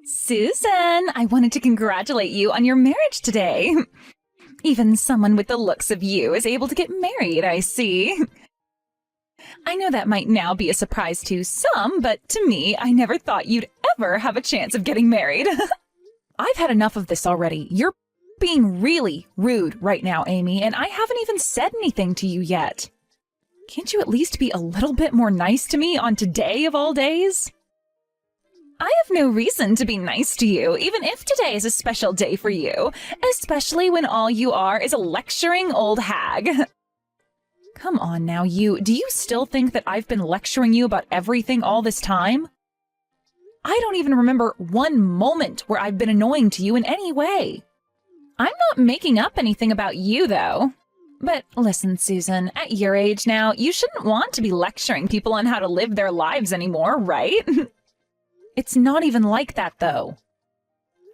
Susan, I wanted to congratulate you on your marriage today. Even someone with the looks of you is able to get married, I see. I know that might now be a surprise to some, but to me, I never thought you'd ever have a chance of getting married. I've had enough of this already. You're being really rude right now, Amy, and I haven't even said anything to you yet. Can't you at least be a little bit more nice to me on today of all days? I have no reason to be nice to you, even if today is a special day for you, especially when all you are is a lecturing old hag. Come on now, do you still think that I've been lecturing you about everything all this time? I don't even remember one moment where I've been annoying to you in any way. I'm not making up anything about you, though. But listen, Susan, at your age now, you shouldn't want to be lecturing people on how to live their lives anymore, right? It's not even like that, though.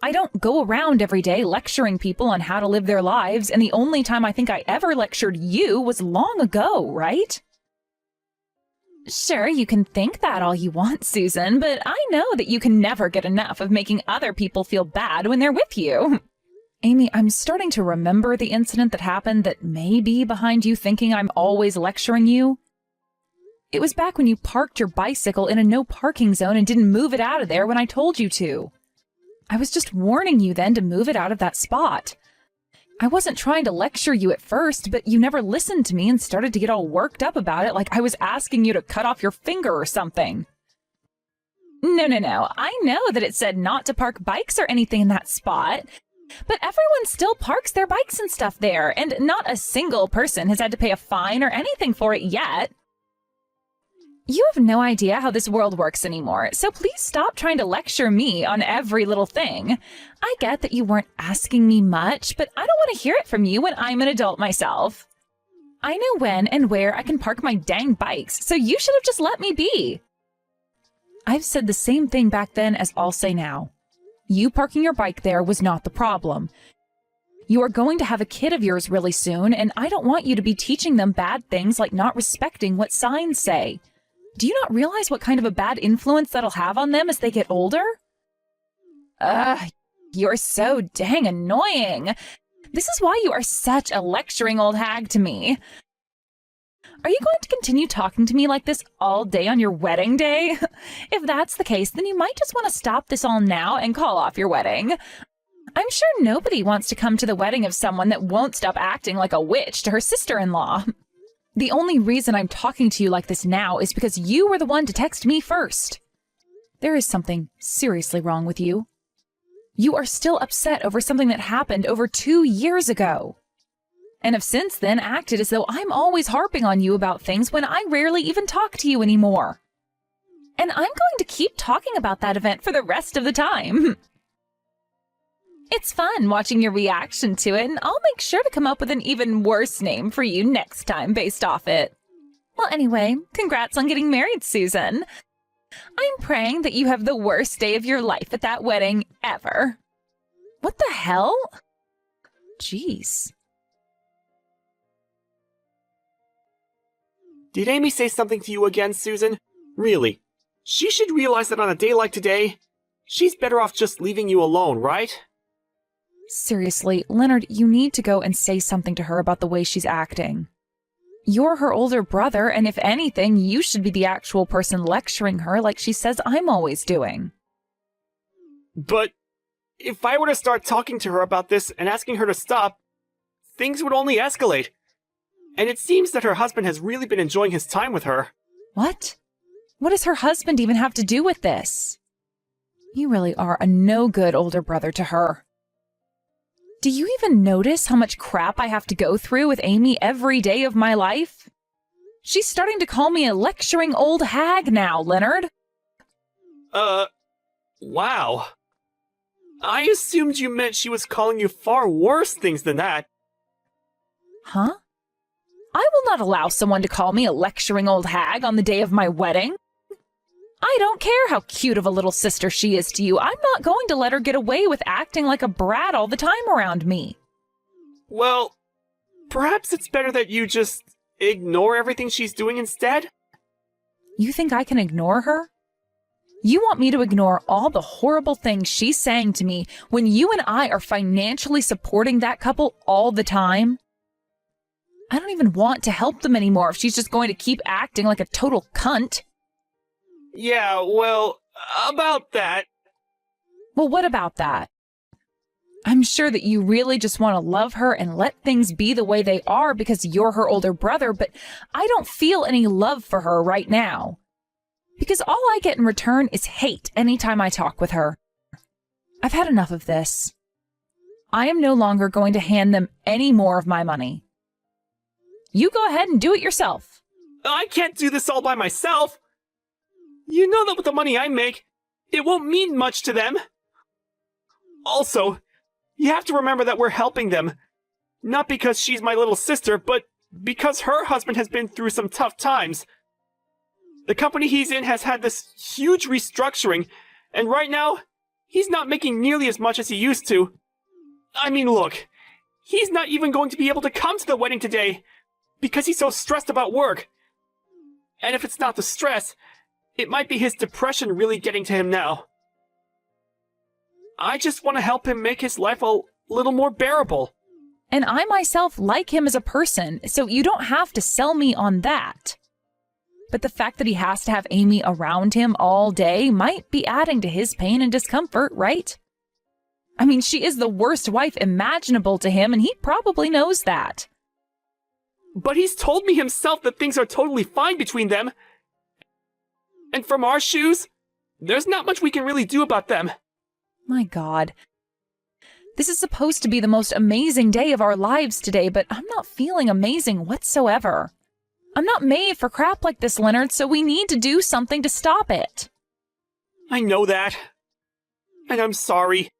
I don't go around every day lecturing people on how to live their lives, and the only time I think I ever lectured you was long ago, right? Sure, you can think that all you want, Susan, but I know that you can never get enough of making other people feel bad when they're with you. Amy, I'm starting to remember the incident that happened that may be behind you thinking I'm always lecturing you. It was back when you parked your bicycle in a no parking zone and didn't move it out of there when I told you to. I was just warning you then to move it out of that spot. I wasn't trying to lecture you at first, but you never listened to me and started to get all worked up about it like I was asking you to cut off your finger or something. No. I know that it said not to park bikes or anything in that spot, but everyone still parks their bikes and stuff there, and not a single person has had to pay a fine or anything for it yet. You have no idea how this world works anymore, so please stop trying to lecture me on every little thing. I get that you weren't asking me much, but I don't want to hear it from you when I'm an adult myself. I know when and where I can park my dang bikes, so you should have just let me be. I've said the same thing back then as I'll say now. You parking your bike there was not the problem. You are going to have a kid of yours really soon, and I don't want you to be teaching them bad things like not respecting what signs say. Do you not realize what kind of a bad influence that'll have on them as they get older? You're so dang annoying. This is why you are such a lecturing old hag to me. Are you going to continue talking to me like this all day on your wedding day? If that's the case, then you might just want to stop this all now and call off your wedding. I'm sure nobody wants to come to the wedding of someone that won't stop acting like a witch to her sister-in-law. The only reason I'm talking to you like this now is because you were the one to text me first. There is something seriously wrong with you. You are still upset over something that happened over 2 years ago. And have since then acted as though I'm always harping on you about things when I rarely even talk to you anymore. And I'm going to keep talking about that event for the rest of the time. It's fun watching your reaction to it, and I'll make sure to come up with an even worse name for you next time based off it. Well, anyway, congrats on getting married, Susan. I'm praying that you have the worst day of your life at that wedding ever. What the hell? Jeez. Did Amy say something to you again, Susan? Really? She should realize that on a day like today, she's better off just leaving you alone, right? Seriously, Leonard, you need to go and say something to her about the way she's acting. You're her older brother, and if anything, you should be the actual person lecturing her like she says I'm always doing. But if I were to start talking to her about this and asking her to stop, things would only escalate. And it seems that her husband has really been enjoying his time with her. What? What does her husband even have to do with this? You really are a no-good older brother to her. Do you even notice how much crap I have to go through with Amy every day of my life? She's starting to call me a lecturing old hag now, Leonard. Wow. I assumed you meant she was calling you far worse things than that. Huh? I will not allow someone to call me a lecturing old hag on the day of my wedding. I don't care how cute of a little sister she is to you. I'm not going to let her get away with acting like a brat all the time around me. Well, perhaps it's better that you just ignore everything she's doing instead? You think I can ignore her? You want me to ignore all the horrible things she's saying to me when you and I are financially supporting that couple all the time? I don't even want to help them anymore if she's just going to keep acting like a total cunt. Yeah, well, about that. Well, what about that? I'm sure that you really just want to love her and let things be the way they are because you're her older brother, but I don't feel any love for her right now. Because all I get in return is hate anytime I talk with her. I've had enough of this. I am no longer going to hand them any more of my money. You go ahead and do it yourself. I can't do this all by myself. You know that with the money I make, it won't mean much to them. Also, you have to remember that we're helping them. Not because she's my little sister, but because her husband has been through some tough times. The company he's in has had this huge restructuring, and right now, he's not making nearly as much as he used to. I mean, look, he's not even going to be able to come to the wedding today because he's so stressed about work. And if it's not the stress, it might be his depression really getting to him now. I just want to help him make his life a little more bearable. And I myself like him as a person, so you don't have to sell me on that. But the fact that he has to have Amy around him all day might be adding to his pain and discomfort, right? I mean, she is the worst wife imaginable to him, and he probably knows that. But he's told me himself that things are totally fine between them. And from our shoes, there's not much we can really do about them. My God. This is supposed to be the most amazing day of our lives today, but I'm not feeling amazing whatsoever. I'm not made for crap like this, Leonard, so we need to do something to stop it. I know that. And I'm sorry.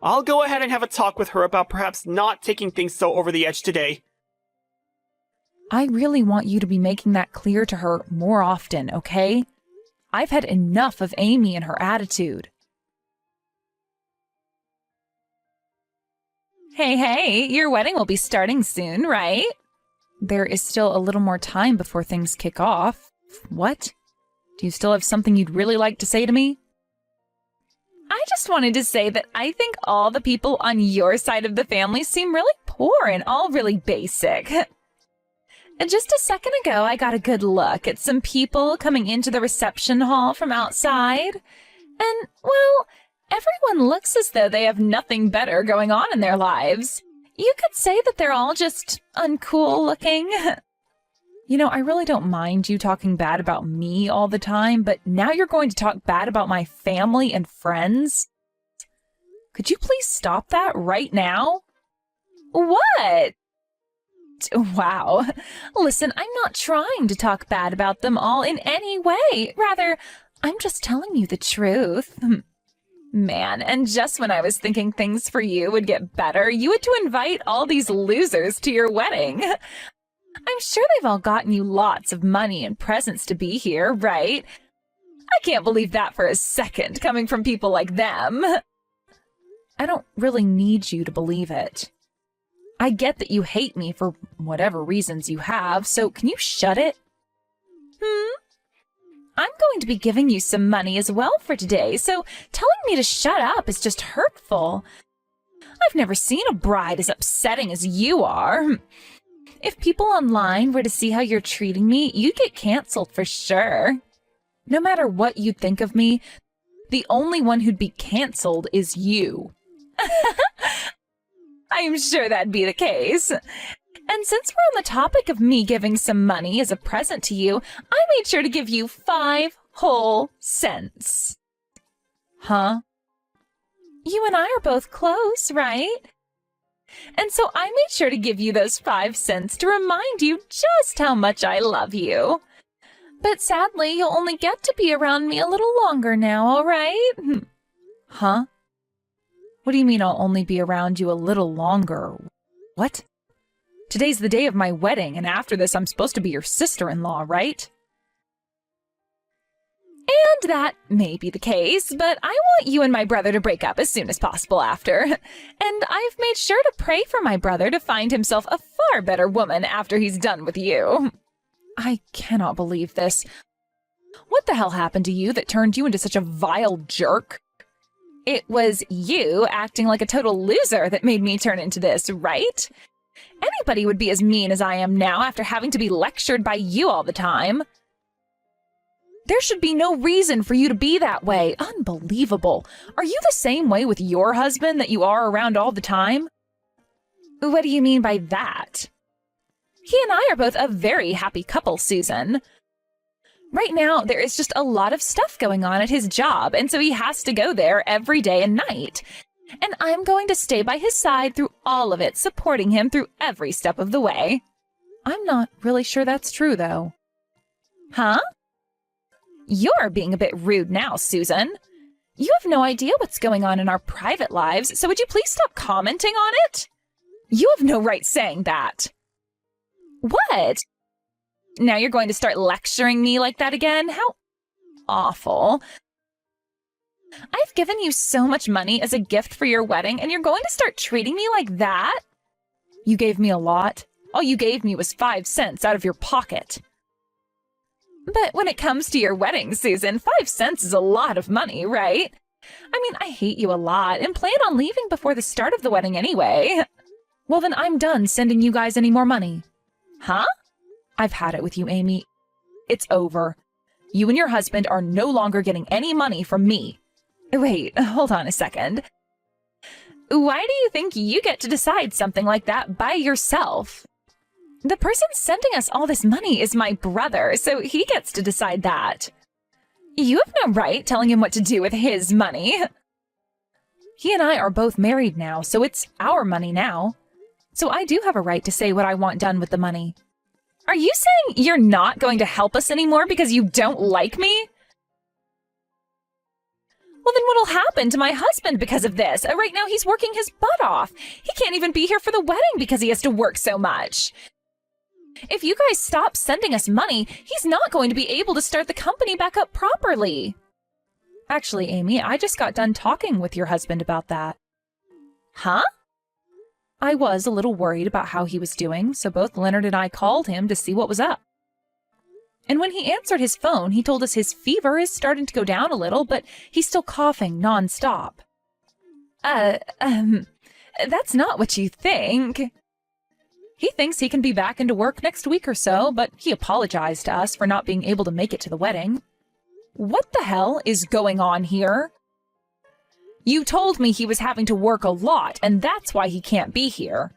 I'll go ahead and have a talk with her about perhaps not taking things so over the edge today. I really want you to be making that clear to her more often, okay? I've had enough of Amy and her attitude. Hey, your wedding will be starting soon, right? There is still a little more time before things kick off. What? Do you still have something you'd really like to say to me? I just wanted to say that I think all the people on your side of the family seem really poor and all really basic. Just a second ago, I got a good look at some people coming into the reception hall from outside. And, well, everyone looks as though they have nothing better going on in their lives. You could say that they're all just uncool looking. You know, I really don't mind you talking bad about me all the time, but now you're going to talk bad about my family and friends? Could you please stop that right now? What? Wow. Listen, I'm not trying to talk bad about them all in any way. Rather, I'm just telling you the truth. Man, and just when I was thinking things for you would get better, you had to invite all these losers to your wedding. I'm sure they've all gotten you lots of money and presents to be here, right? I can't believe that for a second, coming from people like them. I don't really need you to believe it. I get that you hate me for whatever reasons you have, so can you shut it? I'm going to be giving you some money as well for today, so telling me to shut up is just hurtful. I've never seen a bride as upsetting as you are. If people online were to see how you're treating me, you'd get canceled for sure. No matter what you think of me, the only one who'd be canceled is you. I'm sure that'd be the case. And since we're on the topic of me giving some money as a present to you, I made sure to give you 5 whole cents. Huh? You and I are both close, right? And so I made sure to give you those 5 cents to remind you just how much I love you. But sadly, you'll only get to be around me a little longer now, all right? Huh? What do you mean I'll only be around you a little longer? What? Today's the day of my wedding, and after this I'm supposed to be your sister-in-law, right? And that may be the case, but I want you and my brother to break up as soon as possible after. And I've made sure to pray for my brother to find himself a far better woman after he's done with you. I cannot believe this. What the hell happened to you that turned you into such a vile jerk? It was you acting like a total loser that made me turn into this, right? Anybody would be as mean as I am now after having to be lectured by you all the time. There should be no reason for you to be that way. Unbelievable. Are you the same way with your husband that you are around all the time? What do you mean by that? He and I are both a very happy couple, Susan. Right now, there is just a lot of stuff going on at his job, and so he has to go there every day and night. And I'm going to stay by his side through all of it, supporting him through every step of the way. I'm not really sure that's true, though. Huh? You're being a bit rude now, Susan. You have no idea what's going on in our private lives, so would you please stop commenting on it? You have no right saying that. What? Now you're going to start lecturing me like that again? How awful. I've given you so much money as a gift for your wedding, and you're going to start treating me like that? You gave me a lot. All you gave me was 5 cents out of your pocket. But when it comes to your wedding, Susan, 5 cents is a lot of money, right? I mean, I hate you a lot and plan on leaving before the start of the wedding anyway. Well, then I'm done sending you guys any more money. Huh? I've had it with you, Amy. It's over. You and your husband are no longer getting any money from me. Wait, hold on a second. Why do you think you get to decide something like that by yourself? The person sending us all this money is my brother, so he gets to decide that. You have no right telling him what to do with his money. He and I are both married now, so it's our money now. So I do have a right to say what I want done with the money. Are you saying you're not going to help us anymore because you don't like me? Well, then what'll happen to my husband because of this? Right now he's working his butt off. He can't even be here for the wedding because he has to work so much. If you guys stop sending us money, he's not going to be able to start the company back up properly. Actually, Amy, I just got done talking with your husband about that. Huh? I was a little worried about how he was doing, so both Leonard and I called him to see what was up. And when he answered his phone, he told us his fever is starting to go down a little, but he's still coughing nonstop. That's not what you think. He thinks he can be back into work next week or so, but he apologized to us for not being able to make it to the wedding. What the hell is going on here? You told me he was having to work a lot, and that's why he can't be here.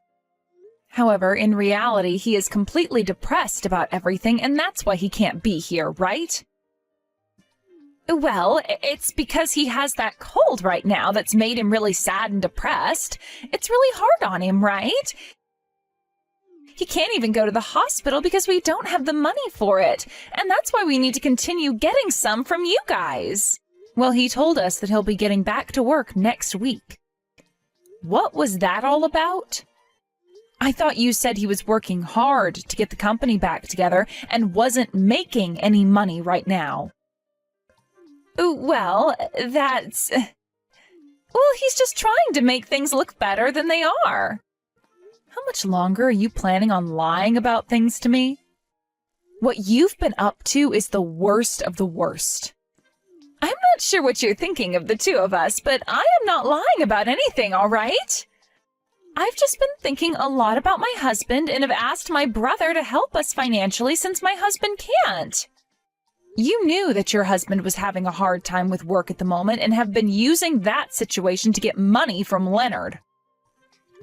However, in reality, he is completely depressed about everything, and that's why he can't be here, right? Well, it's because he has that cold right now that's made him really sad and depressed. It's really hard on him, right? He can't even go to the hospital because we don't have the money for it, and that's why we need to continue getting some from you guys. Well, he told us that he'll be getting back to work next week. What was that all about? I thought you said he was working hard to get the company back together and wasn't making any money right now. Well, that's... Well, he's just trying to make things look better than they are. How much longer are you planning on lying about things to me? What you've been up to is the worst of the worst. I'm not sure what you're thinking of the two of us, but I am not lying about anything, all right? I've just been thinking a lot about my husband and have asked my brother to help us financially since my husband can't. You knew that your husband was having a hard time with work at the moment and have been using that situation to get money from Leonard.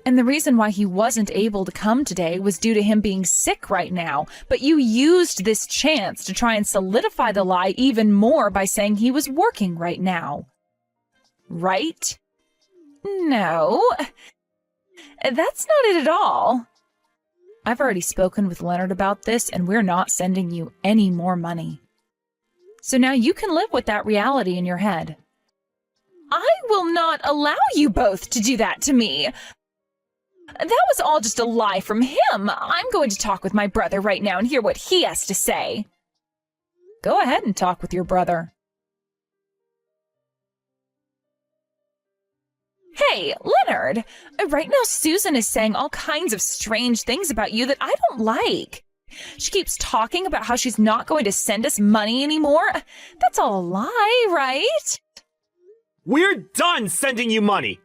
And the reason why he wasn't able to come today was due to him being sick right now, but you used this chance to try and solidify the lie even more by saying he was working right now. Right? No. That's not it at all. I've already spoken with Leonard about this, and we're not sending you any more money. So now you can live with that reality in your head. I will not allow you both to do that to me. That was all just a lie from him. I'm going to talk with my brother right now and hear what he has to say. Go ahead and talk with your brother. Hey, Leonard! Right now Susan is saying all kinds of strange things about you that I don't like. She keeps talking about how she's not going to send us money anymore. That's all a lie, right? We're done sending you money.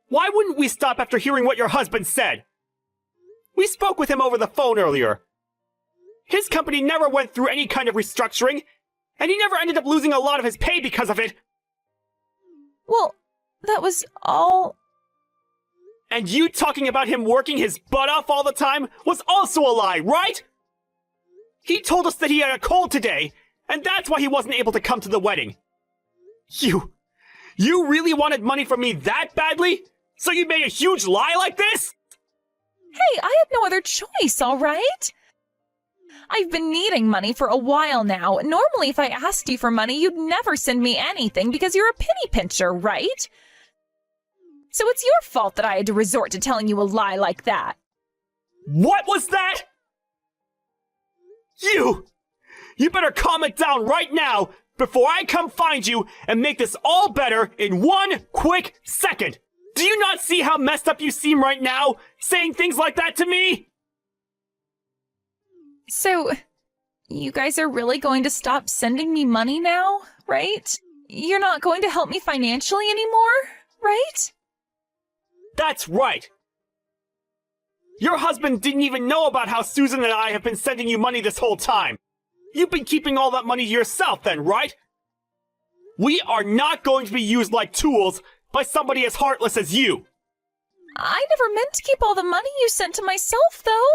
Why wouldn't we stop after hearing what your husband said? We spoke with him over the phone earlier. His company never went through any kind of restructuring, and he never ended up losing a lot of his pay because of it. Well, that was all... And you talking about him working his butt off all the time was also a lie, right? He told us that he had a cold today, and that's why he wasn't able to come to the wedding. You really wanted money from me that badly? So you made a huge lie like this? Hey, I had no other choice, all right? I've been needing money for a while now. Normally, if I asked you for money, you'd never send me anything because you're a penny pincher, right? So it's your fault that I had to resort to telling you a lie like that. What was that? You better calm it down right now before I come find you and make this all better in 1 quick second. Do you not see how messed up you seem right now, saying things like that to me? So, you guys are really going to stop sending me money now, right? You're not going to help me financially anymore, right? That's right. Your husband didn't even know about how Susan and I have been sending you money this whole time. You've been keeping all that money to yourself then, right? We are not going to be used like tools by somebody as heartless as you. I never meant to keep all the money you sent to myself, though.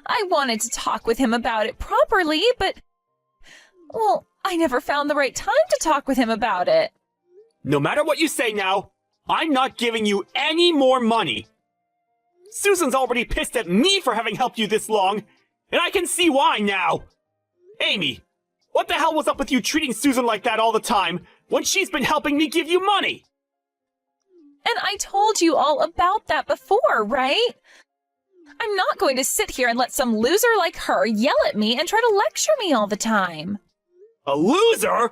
I wanted to talk with him about it properly, but... well, I never found the right time to talk with him about it. No matter what you say now, I'm not giving you any more money. Susan's already pissed at me for having helped you this long, and I can see why now. Amy, what the hell was up with you treating Susan like that all the time when she's been helping me give you money? And I told you all about that before, right? I'm not going to sit here and let some loser like her yell at me and try to lecture me all the time. A loser?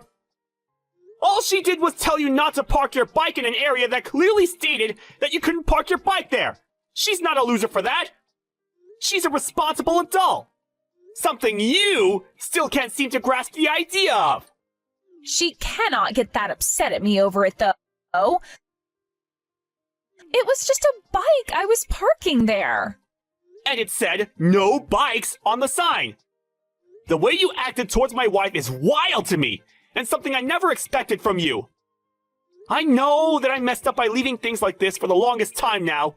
All she did was tell you not to park your bike in an area that clearly stated that you couldn't park your bike there. She's not a loser for that. She's a responsible adult. Something you still can't seem to grasp the idea of. She cannot get that upset at me over it, though. It was just a bike. I was parking there. And it said, "No bikes" on the sign. The way you acted towards my wife is wild to me, and something I never expected from you. I know that I messed up by leaving things like this for the longest time now.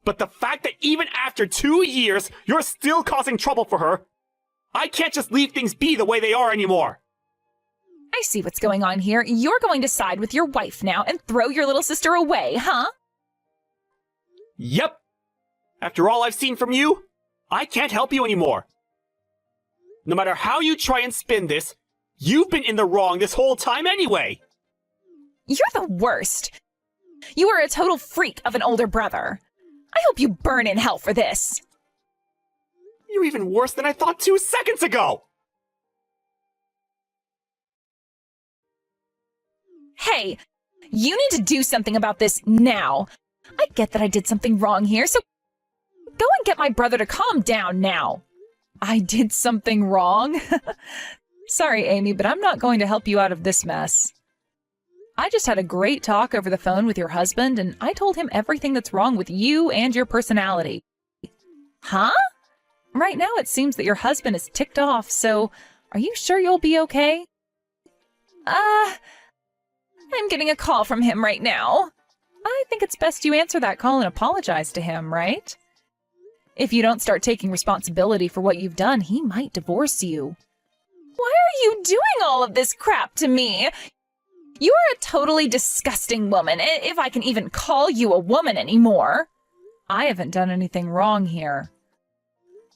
But the fact that even after 2 years, you're still causing trouble for her, I can't just leave things be the way they are anymore. I see what's going on here. You're going to side with your wife now and throw your little sister away, huh? Yep. After all I've seen from you, I can't help you anymore. No matter how you try and spin this, you've been in the wrong this whole time anyway. You're the worst. You are a total freak of an older brother. I hope you burn in hell for this. You're even worse than I thought 2 seconds ago. Hey, you need to do something about this now. I get that I did something wrong here, so go and get my brother to calm down now. I did something wrong? Sorry, Amy, but I'm not going to help you out of this mess. I just had a great talk over the phone with your husband, and I told him everything that's wrong with you and your personality. Huh? Right now it seems that your husband is ticked off, so are you sure you'll be okay? I'm getting a call from him right now. I think it's best you answer that call and apologize to him, right? If you don't start taking responsibility for what you've done, he might divorce you. Why are you doing all of this crap to me? You are a totally disgusting woman, if I can even call you a woman anymore. I haven't done anything wrong here.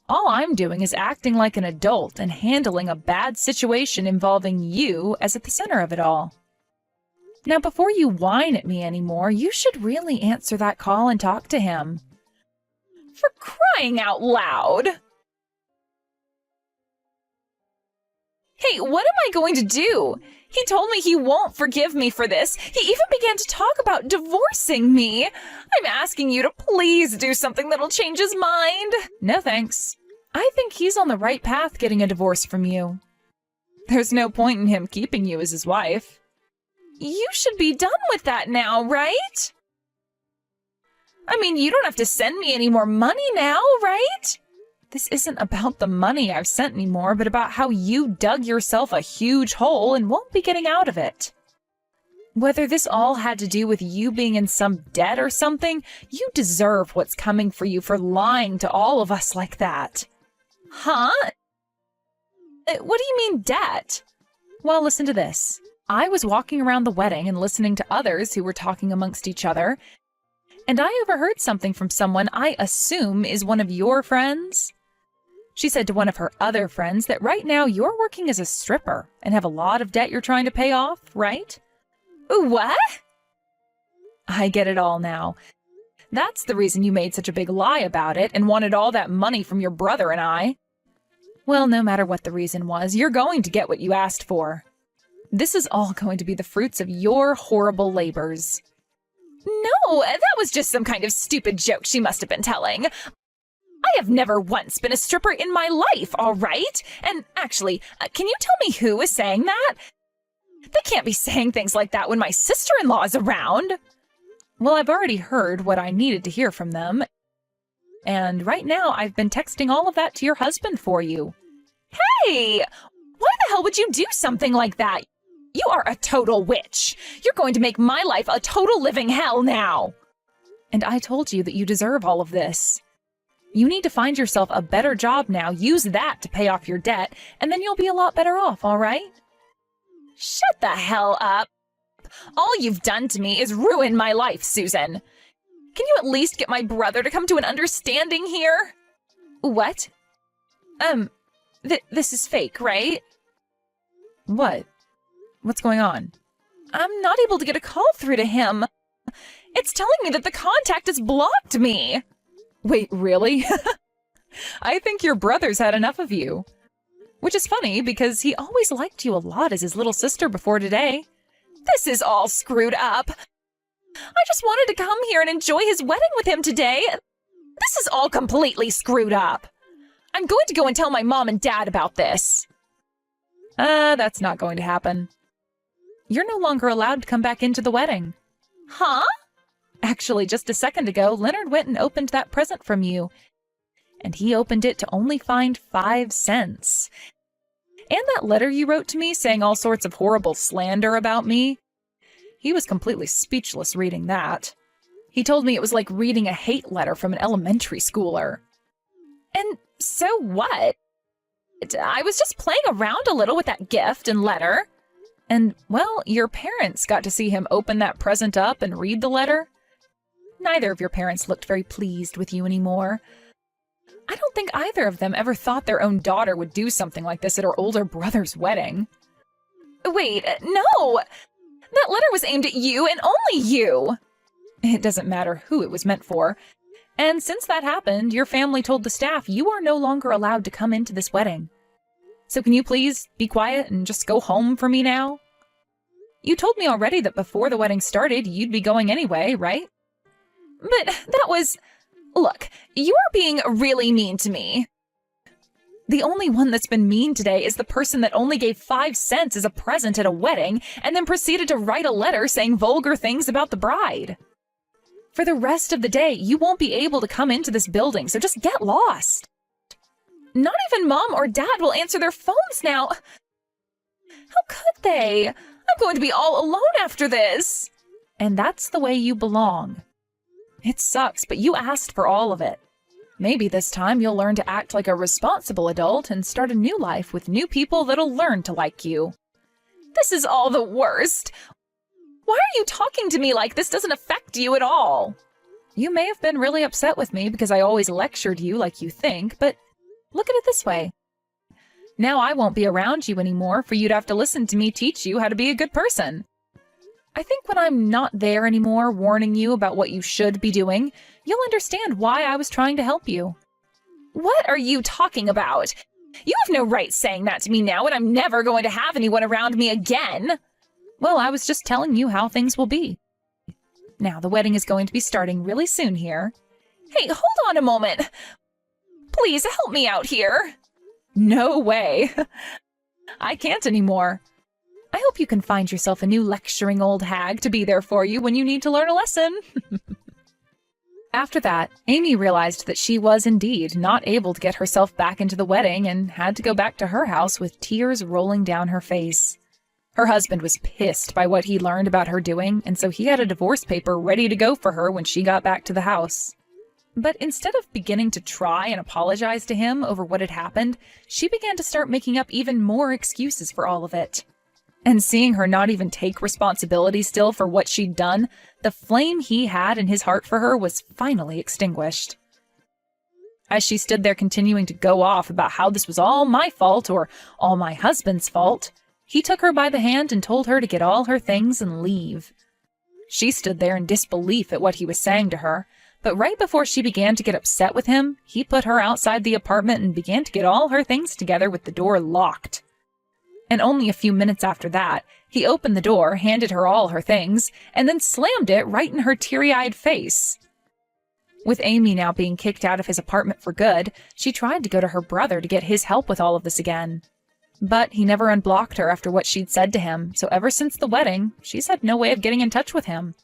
All I'm doing is acting like an adult and handling a bad situation involving you as at the center of it all. Now, before you whine at me anymore, you should really answer that call and talk to him. For crying out loud! Hey, what am I going to do? He told me he won't forgive me for this. He even began to talk about divorcing me. I'm asking you to please do something that'll change his mind. No thanks. I think he's on the right path getting a divorce from you. There's no point in him keeping you as his wife. You should be done with that now, right? I mean, you don't have to send me any more money now, right? This isn't about the money I've sent anymore, but about how you dug yourself a huge hole and won't be getting out of it. Whether this all had to do with you being in some debt or something, you deserve what's coming for you for lying to all of us like that. Huh? What do you mean, debt? Well, listen to this. I was walking around the wedding and listening to others who were talking amongst each other, and I overheard something from someone I assume is one of your friends. She said to one of her other friends that right now you're working as a stripper and have a lot of debt you're trying to pay off, right? What? I get it all now. That's the reason you made such a big lie about it and wanted all that money from your brother and I. Well, no matter what the reason was, you're going to get what you asked for. This is all going to be the fruits of your horrible labors. No, that was just some kind of stupid joke she must have been telling. I have never once been a stripper in my life, all right? And actually, can you tell me who is saying that? They can't be saying things like that when my sister-in-law is around. Well, I've already heard what I needed to hear from them. And right now, I've been texting all of that to your husband for you. Hey! Why the hell would you do something like that? You are a total witch. You're going to make my life a total living hell now. And I told you that you deserve all of this. You need to find yourself a better job now, use that to pay off your debt, and then you'll be a lot better off, all right? Shut the hell up. All you've done to me is ruin my life, Susan. Can you at least get my brother to come to an understanding here? What? This is fake, right? What? What's going on? I'm not able to get a call through to him. It's telling me that the contact has blocked me. Wait, really? I think your brother's had enough of you. Which is funny, because he always liked you a lot as his little sister before today. This is all screwed up. I just wanted to come here and enjoy his wedding with him today. This is all completely screwed up. I'm going to go and tell my mom and dad about this. That's not going to happen. You're no longer allowed to come back into the wedding. Huh? Actually, just a second ago, Leonard went and opened that present from you. And he opened it to only find 5 cents. And that letter you wrote to me saying all sorts of horrible slander about me. He was completely speechless reading that. He told me it was like reading a hate letter from an elementary schooler. And so what? I was just playing around a little with that gift and letter. And, well, your parents got to see him open that present up and read the letter. Neither of your parents looked very pleased with you anymore. I don't think either of them ever thought their own daughter would do something like this at her older brother's wedding. Wait, no! That letter was aimed at you and only you! It doesn't matter who it was meant for. And since that happened, your family told the staff you are no longer allowed to come into this wedding. So can you please be quiet and just go home for me now? You told me already that before the wedding started, you'd be going anyway, right? But that was... Look, you are being really mean to me. The only one that's been mean today is the person that only gave 5 cents as a present at a wedding and then proceeded to write a letter saying vulgar things about the bride. For the rest of the day, you won't be able to come into this building, so just get lost. Not even Mom or Dad will answer their phones now. How could they? I'm going to be all alone after this. And that's the way you belong. It sucks, but you asked for all of it. Maybe this time you'll learn to act like a responsible adult and start a new life with new people that'll learn to like you. This is all the worst. Why are you talking to me like this doesn't affect you at all? You may have been really upset with me because I always lectured you like you think, but look at it this way. Now I won't be around you anymore for you to have to listen to me teach you how to be a good person. I think when I'm not there anymore warning you about what you should be doing, you'll understand why I was trying to help you. What are you talking about? You have no right saying that to me now, and I'm never going to have anyone around me again. Well, I was just telling you how things will be. Now, the wedding is going to be starting really soon here. Hey, hold on a moment. Please help me out here. No way. I can't anymore. I hope you can find yourself a new lecturing old hag to be there for you when you need to learn a lesson. After that, Amy realized that she was indeed not able to get herself back into the wedding and had to go back to her house with tears rolling down her face. Her husband was pissed by what he learned about her doing, and so he had a divorce paper ready to go for her when she got back to the house. But instead of beginning to try and apologize to him over what had happened, she began to start making up even more excuses for all of it. And seeing her not even take responsibility still for what she'd done, the flame he had in his heart for her was finally extinguished. As she stood there continuing to go off about how this was all my fault or all my husband's fault, he took her by the hand and told her to get all her things and leave. She stood there in disbelief at what he was saying to her, but right before she began to get upset with him, he put her outside the apartment and began to get all her things together with the door locked. And only a few minutes after that, he opened the door, handed her all her things, and then slammed it right in her teary-eyed face. With Amy now being kicked out of his apartment for good, she tried to go to her brother to get his help with all of this again. But he never unblocked her after what she'd said to him, so ever since the wedding, she's had no way of getting in touch with him.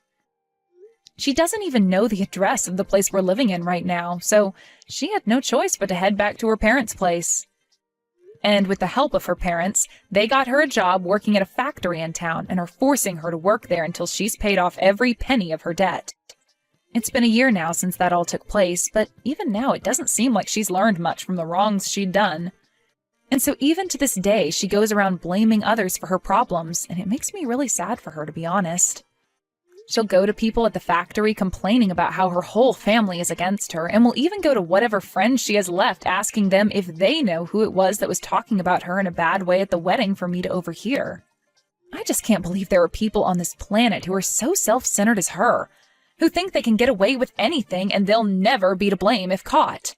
She doesn't even know the address of the place we're living in right now, so she had no choice but to head back to her parents' place. And with the help of her parents, they got her a job working at a factory in town and are forcing her to work there until she's paid off every penny of her debt. It's been a year now since that all took place, but even now it doesn't seem like she's learned much from the wrongs she'd done. And so even to this day, she goes around blaming others for her problems, and it makes me really sad for her, to be honest. She'll go to people at the factory complaining about how her whole family is against her, and will even go to whatever friends she has left asking them if they know who it was that was talking about her in a bad way at the wedding for me to overhear. I just can't believe there are people on this planet who are so self-centered as her, who think they can get away with anything and they'll never be to blame if caught.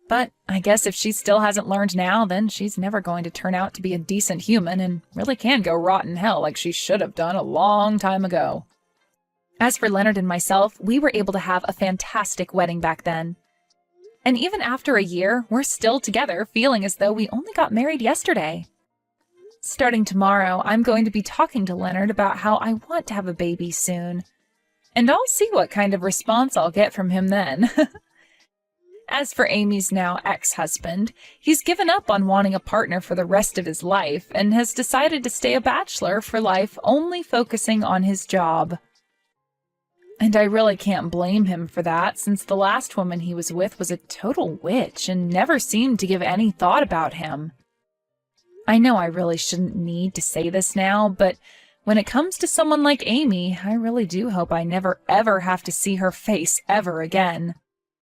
But I guess if she still hasn't learned now, then she's never going to turn out to be a decent human and really can go rot in hell like she should have done a long time ago. As for Leonard and myself, we were able to have a fantastic wedding back then. And even after a year, we're still together, feeling as though we only got married yesterday. Starting tomorrow, I'm going to be talking to Leonard about how I want to have a baby soon. And I'll see what kind of response I'll get from him then. As for Amy's now ex-husband, he's given up on wanting a partner for the rest of his life and has decided to stay a bachelor for life, only focusing on his job. And I really can't blame him for that, since the last woman he was with was a total witch and never seemed to give any thought about him. I know I really shouldn't need to say this now, but when it comes to someone like Amy, I really do hope I never ever have to see her face ever again.